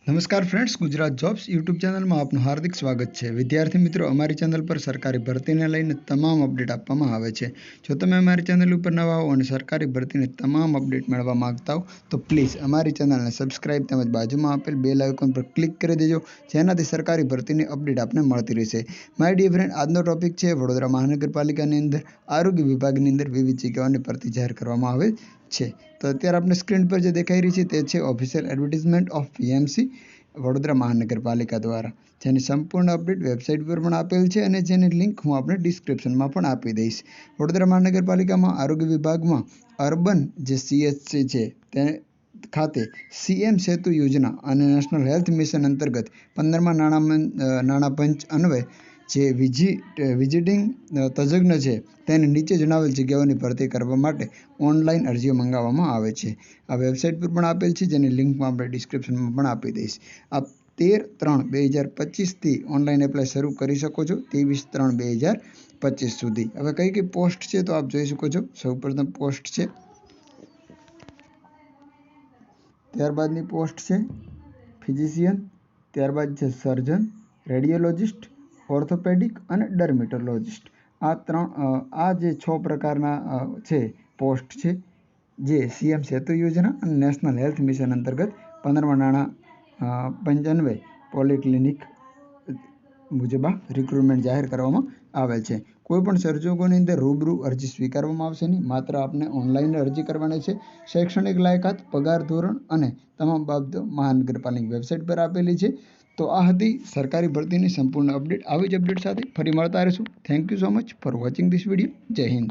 નમસ્કાર friends, Gujarat jobs YouTube ચેનલમાં આપનું હાર્દિક સ્વાગત છે. વિદ્યાર્થી મિત્રો, અમારી ચેનલ પર સરકારી ભરતીને લઈને તમામ અપડેટ આપવામાં આવે છે. જો તમે અમારી ચેનલ ઉપર નવા હો અને સરકારી ભરતીની તમામ અપડેટ મેળવવા માંગતા હો તો પ્લીઝ અમારી ચેનલને સબસ્ક્રાઇબ તેમજ બાજુમાં આપેલ બેલ આઇકોન પર ક્લિક કરી દેજો, જેનાથી સરકારી ભરતીની અપડેટ આપને મળતી રહેશે. માય ડિયર ફ્રેન્ડ, આજનો ટોપિક છે વડોદરા મહાનગરપાલિકાની અંદર આરોગ્ય વિભાગની અંદર વિવિધ જગ્યાઓની ભરતી જાહેર કરવામાં આવે છે. તો અત્યારે આપણે સ્ક્રીન પર જે દેખાઈ રહી છે તે છે official advertisement of PMC Vadodara મહાનગરપાલિકા દ્વારા, જેની સંપૂર્ણ અપડેટ વેબસાઇટ પર પણ આપેલ છે અને જેની લિંક હું આપણે ડિસ્ક્રિપ્શનમાં પણ આપી દઈશ. વડોદરા મહાનગરપાલિકામાં આરોગ્ય વિભાગમાં અર્બન જે CHC છે તે ખાતે CM સેતુ યોજના અને નેશનલ હેલ્થ મિશન અંતર્ગત 15મા નાણાં પંચ અન્વયે જે વિઝિટિંગ તજજ્ઞ છે તેને નીચે જણાવેલ જગ્યાઓની ભરતી કરવા માટે ઓનલાઈન અરજીઓ મંગાવવામાં આવે છે. આ વેબસાઇટ પર પણ આપેલ છે, જેની લિંક હું આપણે ડિસ્ક્રિપ્શનમાં પણ આપી દઈશ. આપ 13/3/2025થી ઓનલાઈન એપ્લાય શરૂ કરી શકો છો, 23/3/2025 સુધી. હવે કઈ પોસ્ટ છે તો આપ જોઈ શકો છો. સૌપ્રથમ પોસ્ટ છે, ત્યારબાદની પોસ્ટ છે ફિઝિશિયન, ત્યારબાદ છે સર્જન, રેડિયોલોજિસ્ટ, ઓર્થોપેડિક અને ડર્મેટોલોજિસ્ટ. આ જે 6 પ્રકારના છે પોસ્ટ છે, જે CM સેતુ યોજના અને નેશનલ હેલ્થ મિશન અંતર્ગત 15મા નાણાં પંચ અન્વયે પોલિક્લિનિક મુજબ રિક્રુટમેન્ટ જાહેર કરવામાં આવેલ છે. કોઈપણ સંજોગોની અંદર રૂબરૂ અરજી સ્વીકારવામાં આવશે નહીં. માત્ર આપને ઓનલાઈન અરજી કરવાની છે. શૈક્ષણિક લાયકાત, પગાર ધોરણ અને તમામ બાબતો મહાનગરપાલિકા વેબસાઇટ પર આપેલી છે. તો આ હતી સરકારી ભરતીની સંપૂર્ણ અપડેટ. આવી જ અપડેટ સાથે ફરી મળતા રહીશું. Thank you so much for watching this video. જય હિન્દ.